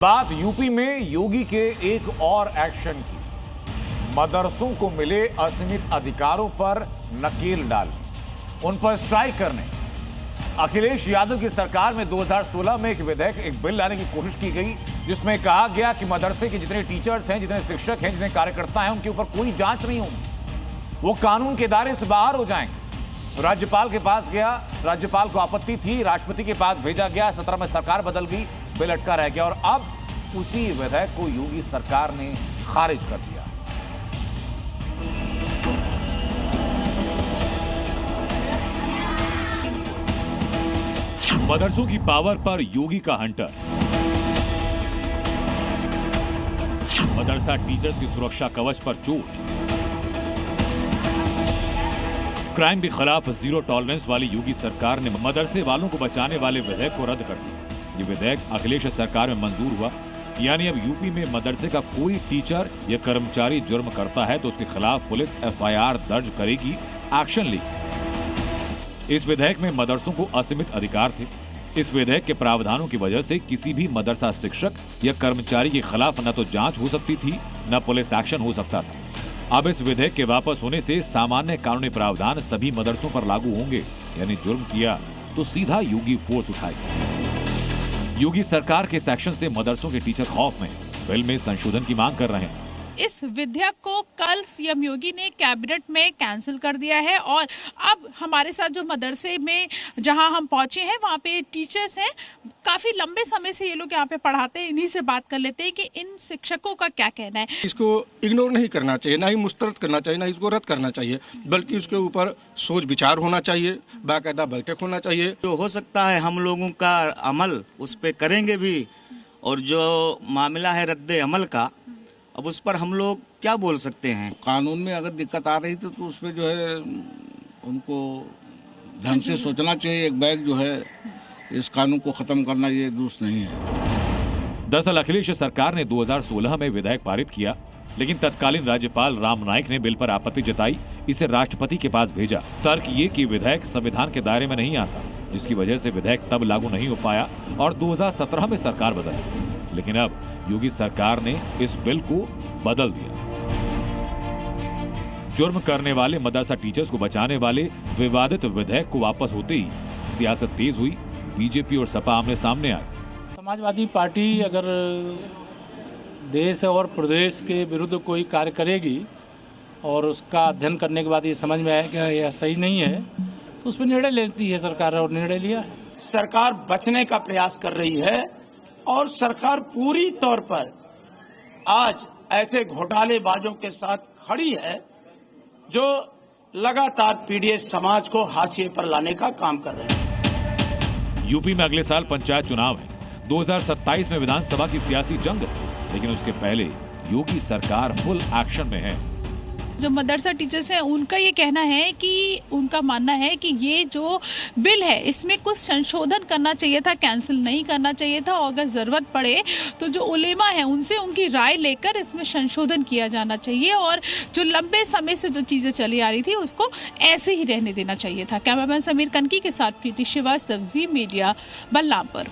बात यूपी में योगी के एक और एक्शन की। मदरसों को मिले असीमित अधिकारों पर नकेल डालने, उन पर स्ट्राइक करने अखिलेश यादव की सरकार में 2016 में एक विधेयक, एक बिल लाने की कोशिश की गई जिसमें कहा गया कि मदरसे के जितने टीचर्स हैं, जितने शिक्षक हैं, जितने कार्यकर्ता हैं, उनके ऊपर कोई जांच नहीं होगी, वो कानून के दायरे से बाहर हो जाएंगे। राज्यपाल के पास गया, राज्यपाल को आपत्ति थी, राष्ट्रपति के पास भेजा गया, 17 में सरकार बदल गई, बिल अटका रह गया और अब उसी विधेयक को योगी सरकार ने खारिज कर दिया। मदरसों की पावर पर योगी का हंटर। मदरसा टीचर्स की सुरक्षा कवच पर चोट। क्राइम के खिलाफ जीरो टॉलरेंस वाली योगी सरकार ने मदरसे वालों को बचाने वाले विधेयक को रद्द कर दिया। ये विधेयक अखिलेश सरकार में मंजूर हुआ, यानी अब यूपी में मदरसे का कोई टीचर या कर्मचारी जुर्म करता है तो उसके खिलाफ पुलिस एफआईआर दर्ज करेगी, एक्शन लेगी। इस विधेयक में मदरसों को असीमित अधिकार थे। इस विधेयक के प्रावधानों की वजह से किसी भी मदरसा शिक्षक या कर्मचारी के खिलाफ न तो जांच हो सकती थी, न पुलिस एक्शन हो सकता था। अब इस विधेयक के वापस होने से सामान्य कानूनी प्रावधान सभी मदरसों पर लागू होंगे, यानी जुर्म किया तो सीधा योगी फोर्स उठाएगी। योगी सरकार के सेक्शन से मदरसों के टीचर खौफ में, बिल में संशोधन की मांग कर रहे हैं। इस विधेयक को कल सीएम योगी ने कैबिनेट में कैंसिल कर दिया है और अब हमारे साथ जो मदरसे में जहां हम पहुंचे हैं वहां पे टीचर्स हैं, काफी लंबे समय से ये लोग यहाँ पे पढ़ाते हैं। इन्हीं से बात कर लेते हैं कि इन शिक्षकों का क्या कहना है। इसको इग्नोर नहीं करना चाहिए, ना ही मुस्तरद करना चाहिए, ना इसको रद्द करना चाहिए, बल्कि उसके ऊपर सोच विचार होना चाहिए, बाकायदा बैठक होना चाहिए। जो हो सकता है हम लोगों का अमल उस पर करेंगे भी, और जो मामला है रद्द अमल का, अब उस पर हम लोग क्या बोल सकते हैं। कानून में अगर दिक्कत आ रही तो उस पर जो है उनको ढंग से सोचना चाहिए। एक बैग जो है इस कानून को खत्म करना ये दुरुस्त नहीं है। दरअसल अखिलेश सरकार ने 2016 में विधेयक पारित किया, लेकिन तत्कालीन राज्यपाल राम नाईक ने बिल पर आपत्ति जताई, इसे राष्ट्रपति के पास भेजा। तर्क ये कि विधेयक संविधान के दायरे में नहीं आता, जिसकी वजह से विधेयक तब लागू नहीं हो पाया और 2017 में सरकार बदली। लेकिन अब योगी सरकार ने इस बिल को बदल दिया। जुर्म करने वाले मदरसा टीचर्स को बचाने वाले विवादित विधेयक को वापस होते ही सियासत तेज हुई। बीजेपी और सपा आमने सामने आए। समाजवादी पार्टी अगर देश और प्रदेश के विरुद्ध कोई कार्य करेगी और उसका अध्ययन करने के बाद ये समझ में आएगा यह सही नहीं है तो उस पर निर्णय लेती है सरकार, और निर्णय लिया है। सरकार बचने का प्रयास कर रही है और सरकार पूरी तौर पर आज ऐसे घोटालेबाजों के साथ खड़ी है जो लगातार पीड़ित समाज को हाशिए पर लाने का काम कर रहे हैं। यूपी में अगले साल पंचायत चुनाव है, 2027 में विधानसभा की सियासी जंग है, लेकिन उसके पहले योगी सरकार फुल एक्शन में है। जो मदरसा टीचर्स हैं उनका ये कहना है कि उनका मानना है कि ये जो बिल है इसमें कुछ संशोधन करना चाहिए था, कैंसिल नहीं करना चाहिए था, और अगर ज़रूरत पड़े तो जो उलेमा है उनसे उनकी राय लेकर इसमें संशोधन किया जाना चाहिए और जो लंबे समय से जो चीज़ें चली आ रही थी उसको ऐसे ही रहने देना चाहिए था। कैमरामैन समीर कनकी के साथ प्रीति श्रीवास्तव, जी मीडिया, बलरामपुर।